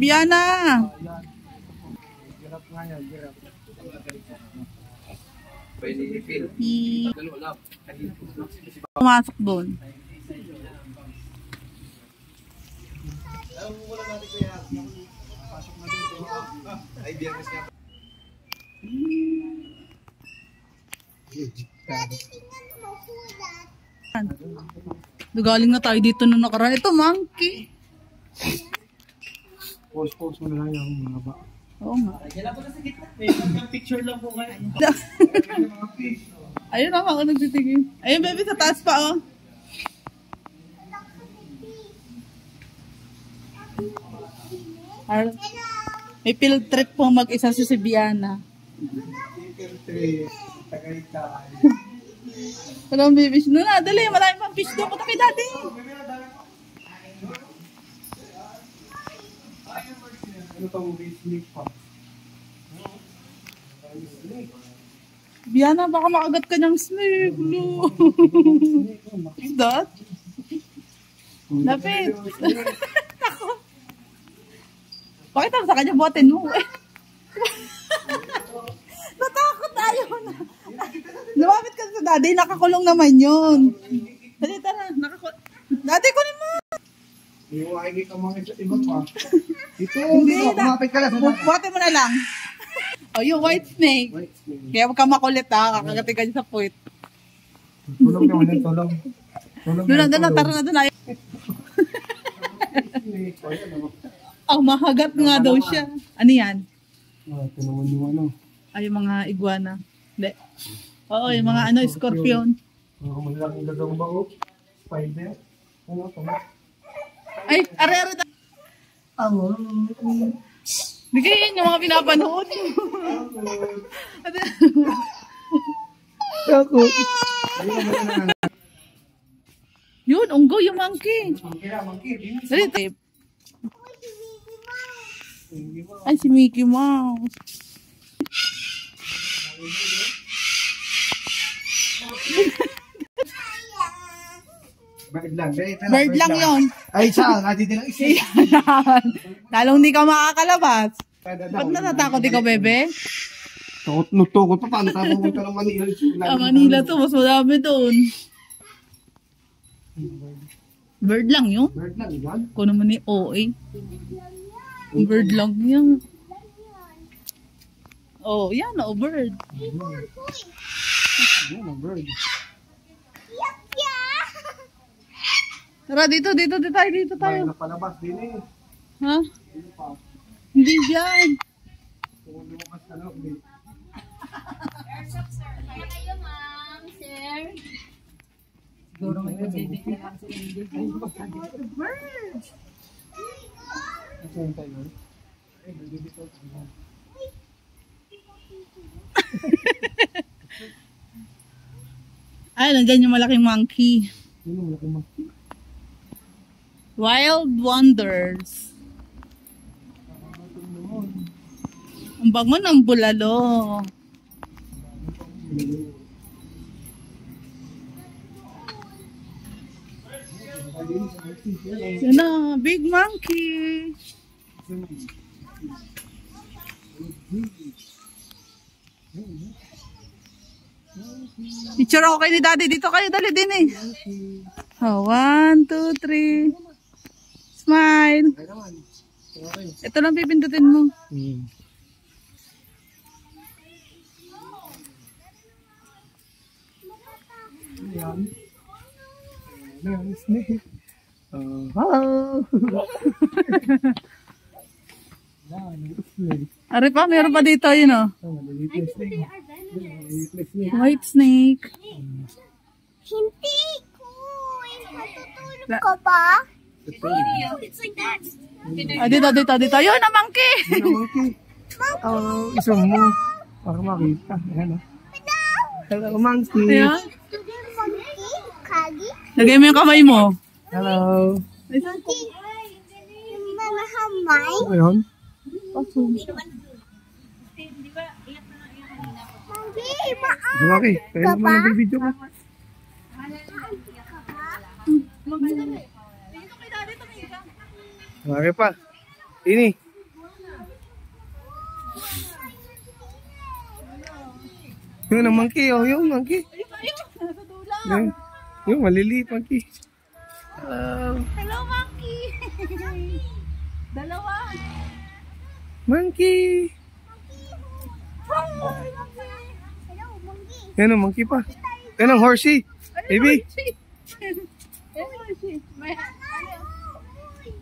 Biana. Pumasok doon. Galing na tayo dito nung nakaraan. Ito, monkey. Post mo na lang yung mga ba. Oo nga. Picture lang po kayo. Ayun ako nagtitigil. Ayun, baby, sa taas pa, oh. May field trip po mag-isa si Biana. Field trip. Tagaytay. Pero ang baby, no na, dali, marami pang fish doon. Punta kay dati. Ano itong snake pa? Biana, baka makagat ka ng snake. No. Is that? Lapit. Bakit ang sa kanya botin mo? Natakot, ayaw na. Lumapit ka sa daddy, nakakulong naman yun. Dali, tara, nakakulong. Daddy, kunin mo. Iwaigay ka mga iba pa. Ito, Hindi dito, kumapit ka lang. Botin mo na lang. Oh, yung white snake. Kaya huwag ka makulit, ha. Kakagatin ka sa puwit. Tulong naman yung tulong. Doon na, tara na doon. Ang mahagat nga daw siya. Ano yan? Ito naman yung ano. Ay, yung mga iguana. Hindi. Oo, yung mga ano, scorpion. Malaking dagang bao. Spider. Ano ito? Ay, are-are daw. Hindi kayo yun yung mga pinapanood. Ako. Yun, unggo yung monkey. Dali, tape. Ay, si Mickey Mouse. Bird lang. Bird lang yun. Ay, siya. Natiti lang isa. Lalong hindi ka makakalabas. Ba't natatakot ikaw, bebe? Tukot pa. Paano tayo pumunta ng Manila? Manila to. Mas madami doon. Bird lang yun. Bird lang, yan. Kung naman ni OA. Bird lang yan. Oh, yan. Oh, bird. Yan, ang bird. Tara, dito tayo. Bahay na palabas din eh. Ha? Hindi dyan. Kung lumakas ka na, ulit. Kaya kayo, ma'am, sir. Siguro may pagdidiki lang sa hindi. Birds! Saan tayo? Ay, dito. Ay, nandyan yung malaking monkey. Yun ang malaking monkey. Wild Wonders. Ang bango ng bulalo. Yan na, big monkey. Picture ako kayo ni daddy. Dito kayo, dali din eh. Oh, 1, 2, 3. Smile. Ito lang pipindutin mo. Ayan. Ayan, snake. Hello. Ari pa, meron pa dito yun oh. White snake. Hindi ko. Matutulog ka ba? It's like that. Ah, dito. Yun na, monkey. Isang mo. Para makita. Ayan o. Hello, monkey. Ayan. Monkey? Kagi? Lagay mo yung kamay mo. Hello. Monkey? Yung mga hamay? Ano yun? Monkey, maan Monkey, kaya ka naman ba? nag-video ka. Okay pa. Ini. Yun ang monkey, oh. Yung monkey. Ayun, nasa dulo. Yung maliliit monkey. Hello. Hello, monkey. Dalawa. Monkey. Hello, monkey. Yan ang monkey pa. Yan ang horsey. Baby. May ano?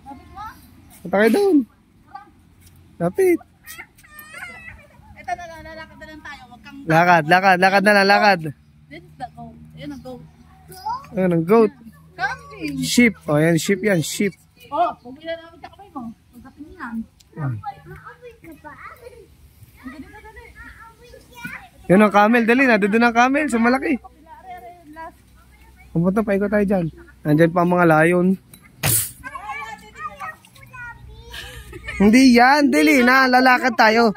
Lapit mo? Punta kayo doon. Lapit. Ito na, lalakad na lang tayo. Huwag kang... Lakad na lang, lakad. This is the goat. Ayan ang goat. Yan ang goat. Camping. Sheep. Oh, yan, sheep yan, sheep. Oh, huwag ilalawit sa kamay mo. Pagkapin mo yan. Aamoy ka ba? Ang dali. Aamoy siya. Yan ang camel. Dali na, doon ang camel. Sa malaki. Last. Pumunta, paikot tayo dyan. Nandyan pa ang mga lion. Hindi yan, dili na, lalakad tayo.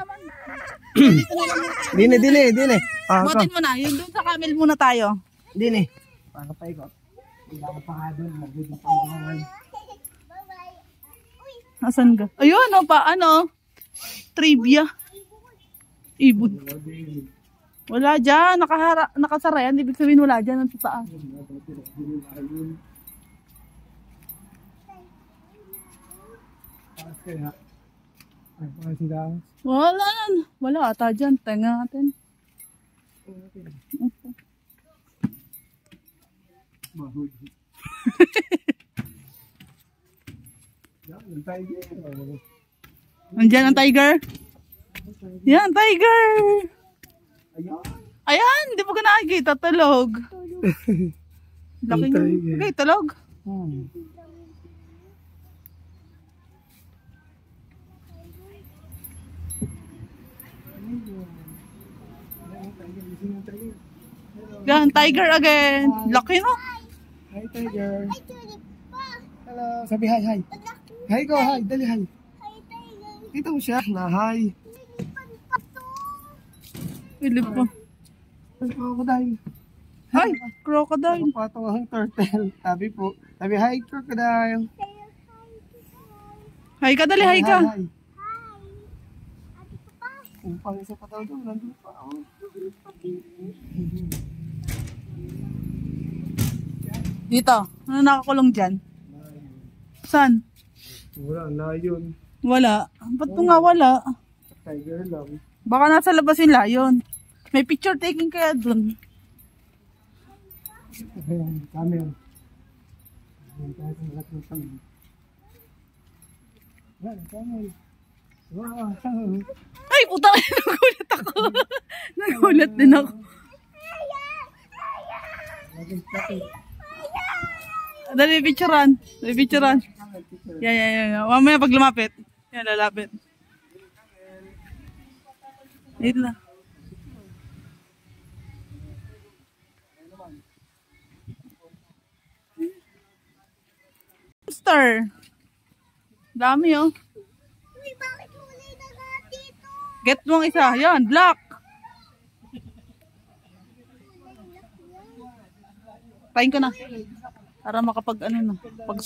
Dine. Buhatin mo na. Yung doon sa camel muna tayo. Dine. Para paikot. Hindi ako pa nga doon, magiging pangalan. Bye-bye. Asan ka? Ayun, ano? Trivia. Ibon. Wala dyan. Nakasara yan. Ibig sabihin wala dyan. Sa taas. Kaya, ay, parang sila. Wala na. Wala ata dyan. Tenga natin. Nandiyan ang tiger. Yan, tiger. Ayan, hindi mo ka nakikita. Tulog. Laki Ang niya. tiger. Okay, tulog. Yan, tiger again. Laki no? Hi, tiger. Ay, tulip pa. Hello. Sabi hi. Laki. Hi ko, hi. Dali, hi. Ay, tiger. Kita mo siya na hi. Lilipan pa to. Pilip pa. Ay, crocodile. Ay, crocodile. Patong ang turtle. Sabi po. Sabi, hi, crocodile. Hi ka, dali, hi ka. Hi. Ate ko pa. Ang pang-isa pa daw doon. Nandun pa. Oh. Dito. Ano nakakulong dyan? Saan? Wala, lion. Wala. Ba't mo nga wala? Tiger lang. Baka nasa labas yung lion. May picture taking kaya dun. Ayan, camel. Ayan, tayo sa lahat ng camel. Ayan, camel. Wow. Ay, puta! Nagulat ako. Nagulat din ako. Dali, picturean. Dali, picturean. Yan. Mamaya pag lumapit. Yan, lalapit. Dito na. Hamster. Dami oh. Uy, bakit huli na nga dito? Get mo ang isa. Yan, black. Pain ko na. Para makapag ano na. Pag